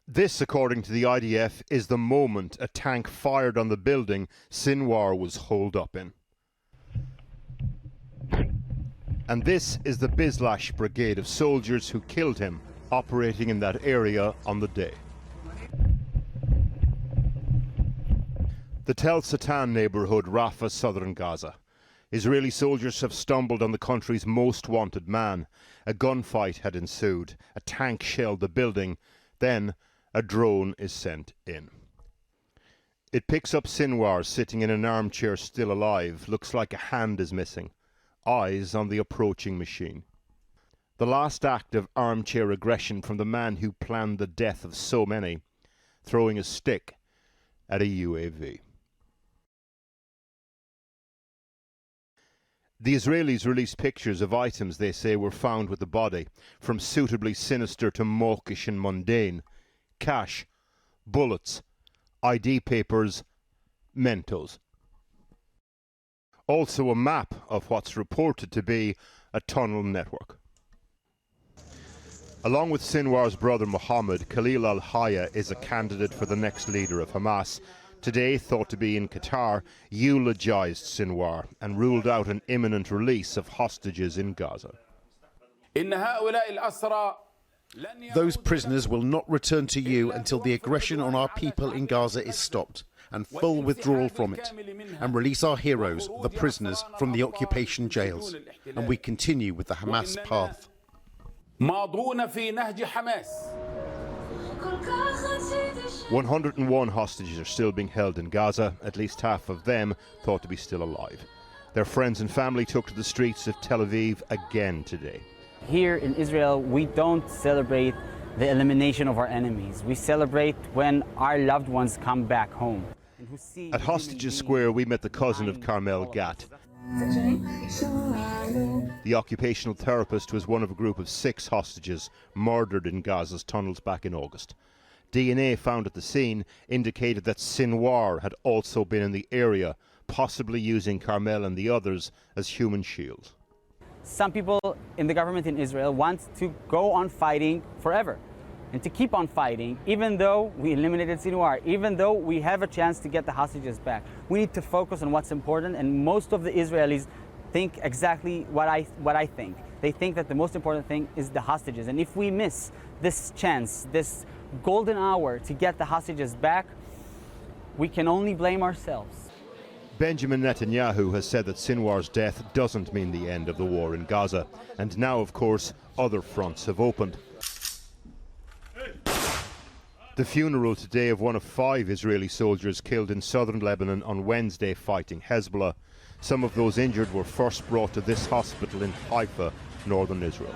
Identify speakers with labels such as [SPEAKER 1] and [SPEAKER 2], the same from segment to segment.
[SPEAKER 1] This, according to the IDF, is the moment a tank fired on the building Sinwar was holed up in. And this is the Bizlash brigade of soldiers who killed him, operating in that area on the day. The Tel Satan neighbourhood, Rafah, southern Gaza. Israeli soldiers have stumbled on the country's most wanted man. A gunfight had ensued. A tank shelled the building. Then a drone is sent in. It picks up Sinwar sitting in an armchair still alive. Looks like a hand is missing. Eyes on the approaching machine. The last act of armchair aggression from the man who planned the death of so many, throwing a stick at a UAV. The Israelis released pictures of items they say were found with the body, from suitably sinister to mawkish and mundane. Cash, bullets, ID papers, Mentos. Also a map of what's reported to be a tunnel network. Along with Sinwar's brother Mohammed, Khalil al-Hayya is a candidate for the next leader of Hamas. Today, thought to be in Qatar, eulogized Sinwar and ruled out an imminent release of hostages in Gaza.
[SPEAKER 2] Those prisoners will not return to you until the aggression on our people in Gaza is stopped and full withdrawal from it, and release our heroes, the prisoners, from the occupation jails, and we continue with the Hamas path.
[SPEAKER 1] 101 hostages are still being held in Gaza, at least half of them thought to be still alive. Their friends and family took to the streets of Tel Aviv again today.
[SPEAKER 3] Here in Israel, we don't celebrate the elimination of our enemies. We celebrate when our loved ones come back home.
[SPEAKER 1] At Hostages Square, we met the cousin of Carmel Gat. The occupational therapist was one of a group of 6 hostages murdered in Gaza's tunnels back in August. DNA found at the scene indicated that Sinwar had also been in the area, possibly using Carmel and the others as human shields.
[SPEAKER 3] Some people in the government in Israel want to go on fighting forever and to keep on fighting, even though we eliminated Sinwar, even though we have a chance to get the hostages back. We need to focus on what's important, and most of the Israelis think exactly what I think. They think that the most important thing is the hostages, and if we miss this chance, this golden hour to get the hostages back, we can only blame ourselves.
[SPEAKER 1] Benjamin Netanyahu has said that Sinwar's death doesn't mean the end of the war in Gaza, and now, of course, other fronts have opened. The funeral today of one of 5 Israeli soldiers killed in southern Lebanon on Wednesday fighting Hezbollah. Some of those injured were first brought to this hospital in Haifa, northern Israel.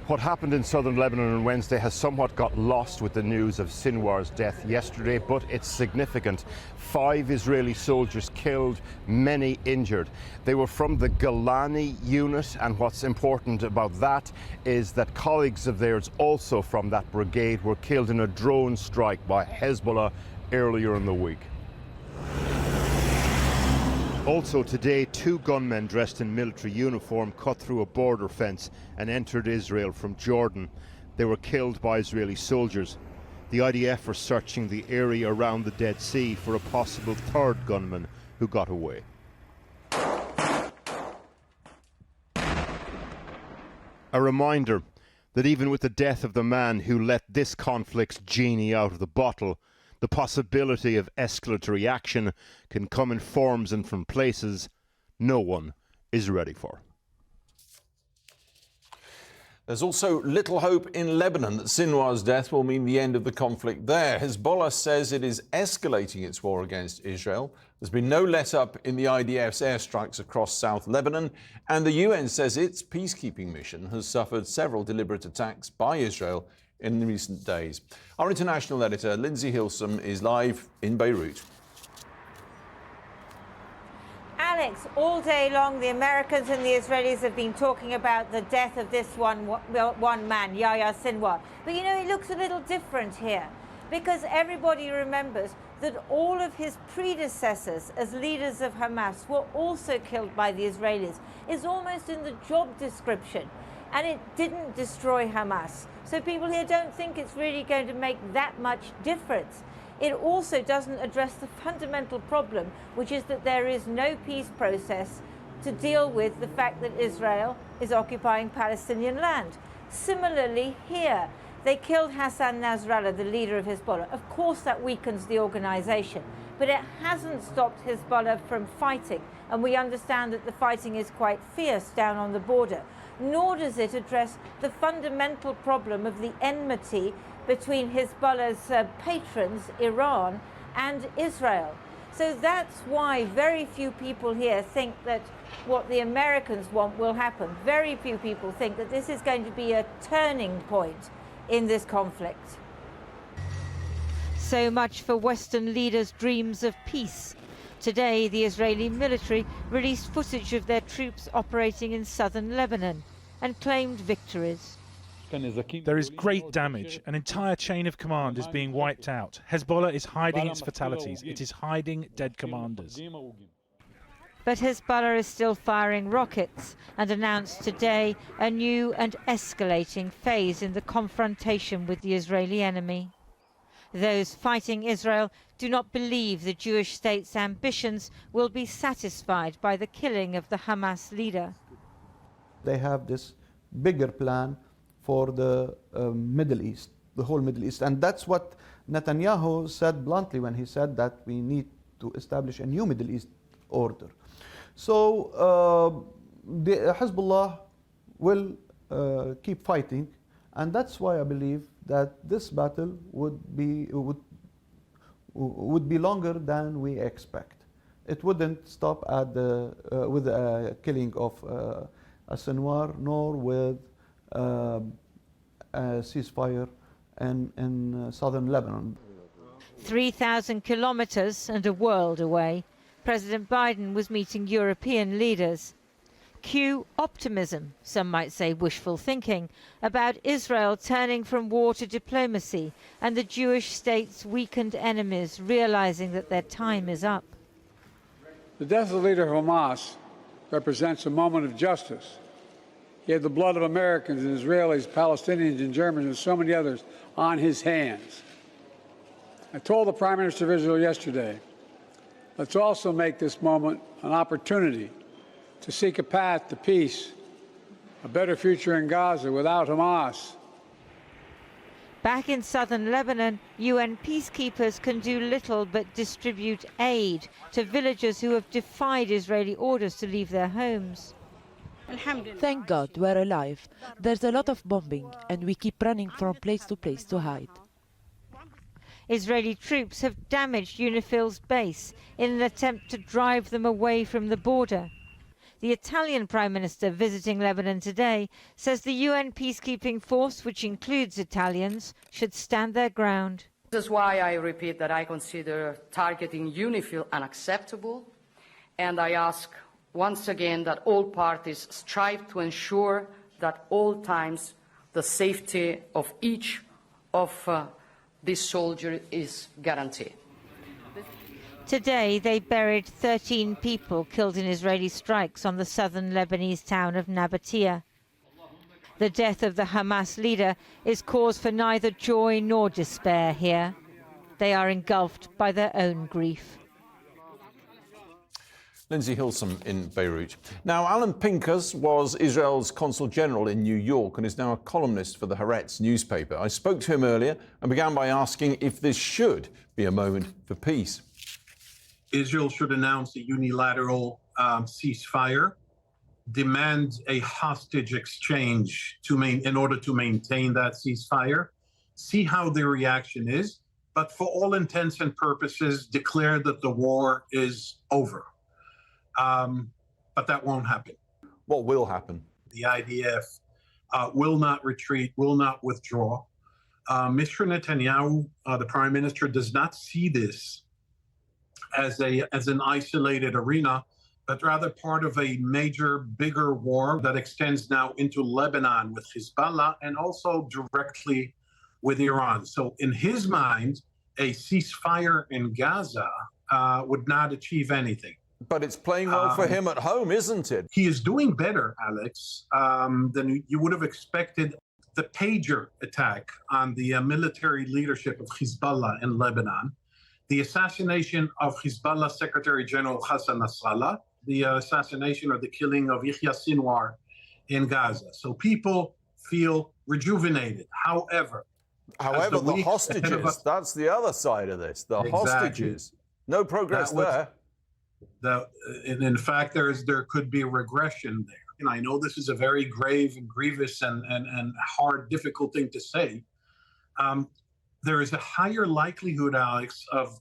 [SPEAKER 1] What happened in southern Lebanon on Wednesday has somewhat got lost with the news of Sinwar's death yesterday, but it's significant. 5 Israeli soldiers killed, many injured. They were from the Golani unit, and what's important about that is that colleagues of theirs also from that brigade were killed in a drone strike by Hezbollah earlier in the week. Also today, 2 gunmen dressed in military uniform cut through a border fence and entered Israel from Jordan. They were killed by Israeli soldiers. The IDF are searching the area around the Dead Sea for a possible 3rd gunman who got away. A reminder that even with the death of the man who let this conflict's genie out of the bottle, the possibility of escalatory action can come in forms and from places no one is ready for.
[SPEAKER 4] There's also little hope in Lebanon that Sinwar's death will mean the end of the conflict there. Hezbollah says it is escalating its war against Israel. There's been no let-up in the IDF's airstrikes across South Lebanon, and the UN says its peacekeeping mission has suffered several deliberate attacks by Israel in recent days. Our international editor, Lindsay Hilsum, is live in Beirut.
[SPEAKER 5] Alex, all day long, the Americans and the Israelis have been talking about the death of this one man, Yahya Sinwar. But, you know, it looks a little different here because everybody remembers that all of his predecessors as leaders of Hamas were also killed by the Israelis. It's almost in the job description. and it didn't destroy Hamas. So people here don't think it's really going to make that much difference. It also doesn't address the fundamental problem, which is that there is no peace process to deal with the fact that Israel is occupying Palestinian land. Similarly here, they killed Hassan Nasrallah, the leader of Hezbollah. Of course that weakens the organization, but it hasn't stopped Hezbollah from fighting, and we understand that the fighting is quite fierce down on the border. Nor does it address the fundamental problem of the enmity between Hezbollah's patrons, Iran, and Israel. So that's why very few people here think that what the Americans want will happen. Very few people think that this is going to be a turning point in this conflict. So much for Western leaders' dreams of peace. Today, the Israeli military released footage of their troops operating in southern Lebanon and claimed victories.
[SPEAKER 6] There is great damage. An entire chain of command is being wiped out. Hezbollah is hiding its fatalities. It is hiding dead commanders.
[SPEAKER 5] But Hezbollah is still firing rockets and announced today a new and escalating phase in the confrontation with the Israeli enemy. Those fighting Israel do not believe the Jewish state's ambitions will be satisfied by the killing of the Hamas leader.
[SPEAKER 7] They have this bigger plan for the Middle East, the whole Middle East. And that's what Netanyahu said bluntly when he said that we need to establish a new Middle East order. So the Hezbollah will keep fighting, and that's why I believe that this battle would be longer than we expect. It wouldn't stop at with the killing of Sinwar, nor with a ceasefire in southern Lebanon.
[SPEAKER 5] 3,000 kilometers and a world away, President Biden was meeting European leaders. Cue optimism, some might say wishful thinking, about Israel turning from war to diplomacy and the Jewish state's weakened enemies realizing that their time is up.
[SPEAKER 8] The death of the leader of Hamas represents a moment of justice. He had the blood of Americans and Israelis, Palestinians and Germans and so many others on his hands. I told the Prime Minister of Israel yesterday, let's also make this moment an opportunity to seek a path to peace, a better future in Gaza without Hamas.
[SPEAKER 5] Back in southern Lebanon, UN peacekeepers can do little but distribute aid to villagers who have defied Israeli orders to leave their homes.
[SPEAKER 9] Thank God we're alive. There's a lot of bombing and we keep running from place to hide.
[SPEAKER 5] Israeli troops have damaged UNIFIL's base in an attempt to drive them away from the border. The Italian Prime Minister visiting Lebanon today says the UN peacekeeping force, which includes Italians, should stand their ground.
[SPEAKER 10] This is why I repeat that I consider targeting UNIFIL unacceptable, and I ask once again that all parties strive to ensure that at all times the safety of each of these soldiers is guaranteed.
[SPEAKER 5] Today, they buried 13 people killed in Israeli strikes on the southern Lebanese town of Nabatea. The death of the Hamas leader is cause for neither joy nor despair here. They are engulfed by their own grief.
[SPEAKER 4] Lindsay Hilsum in Beirut. Now, Alan Pincus was Israel's consul general in New York and is now a columnist for the Haaretz newspaper. I spoke to him earlier and began by asking if this should be a moment for peace.
[SPEAKER 11] Israel should announce a unilateral ceasefire, demand a hostage exchange in order to maintain that ceasefire, see how their reaction is, but for all intents and purposes, declare that the war is over. But that won't happen.
[SPEAKER 4] What will happen?
[SPEAKER 11] The IDF will not retreat, will not withdraw. Mr. Netanyahu, the prime minister, does not see this as an isolated arena, but rather part of a major, bigger war that extends now into Lebanon with Hezbollah and also directly with Iran. So in his mind, a ceasefire in Gaza would not achieve anything.
[SPEAKER 4] But it's playing well for him at home, isn't it?
[SPEAKER 11] He is doing better, Alex, than you would have expected. The pager attack on the military leadership of Hezbollah in Lebanon, the assassination of Hezbollah Secretary General Hassan Nasrallah, the assassination or the killing of Yahya Sinwar in Gaza. So people feel rejuvenated. However,
[SPEAKER 4] the hostages, that's the other side of this. The hostages. No progress there.
[SPEAKER 11] In fact, there could be a regression there. And I know this is a very grave and grievous and hard, difficult thing to say. There is a higher likelihood, Alex, of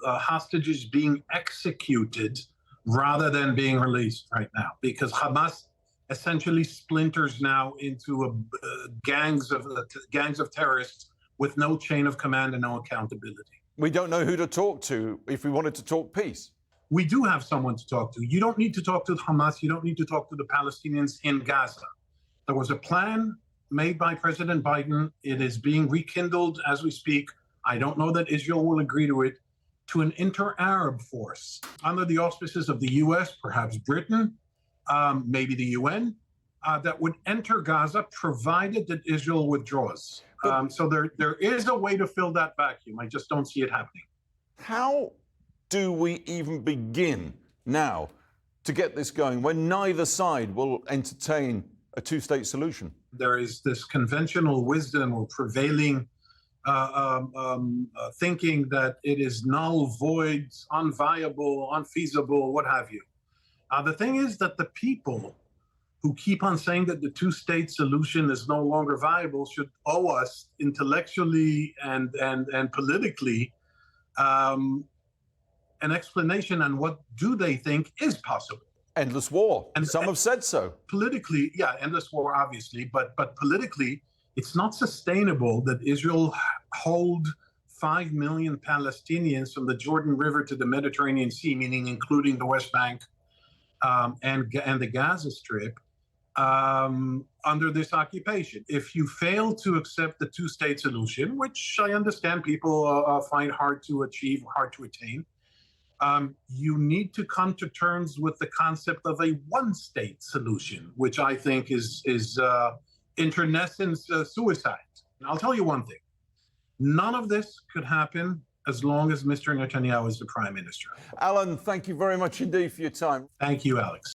[SPEAKER 11] hostages being executed rather than being released right now, because Hamas essentially splinters now into gangs of terrorists with no chain of command and no accountability.
[SPEAKER 4] We don't know who to talk to if we wanted to talk peace.
[SPEAKER 11] We do have someone to talk to. You don't need to talk to Hamas. You don't need to talk to the Palestinians in Gaza. There was a plan made by President Biden. It is being rekindled as we speak. I don't know that Israel will agree to it, to an inter-Arab force under the auspices of the U.S., perhaps Britain, maybe the UN, that would enter Gaza, provided that Israel withdraws. So there is a way to fill that vacuum. I just don't see it happening.
[SPEAKER 4] How do we even begin now to get this going when neither side will entertain a two-state solution?
[SPEAKER 11] There is this conventional wisdom or prevailing thinking that it is null, void, unviable, unfeasible, what have you. The thing is that the people who keep on saying that the two-state solution is no longer viable should owe us intellectually and politically an explanation on what do they think is possible.
[SPEAKER 4] Endless war. And some have said so.
[SPEAKER 11] Politically, yeah, endless war, obviously, but politically, it's not sustainable that Israel hold 5 million Palestinians from the Jordan River to the Mediterranean Sea, meaning including the West Bank and the Gaza Strip, under this occupation. If you fail to accept the two-state solution, which I understand people find hard to achieve, hard to attain, you need to come to terms with the concept of a one-state solution, which I think is internecine suicide. And I'll tell you one thing. None of this could happen as long as Mr. Netanyahu is the prime minister.
[SPEAKER 4] Alan, thank you very much indeed for your time.
[SPEAKER 11] Thank you, Alex.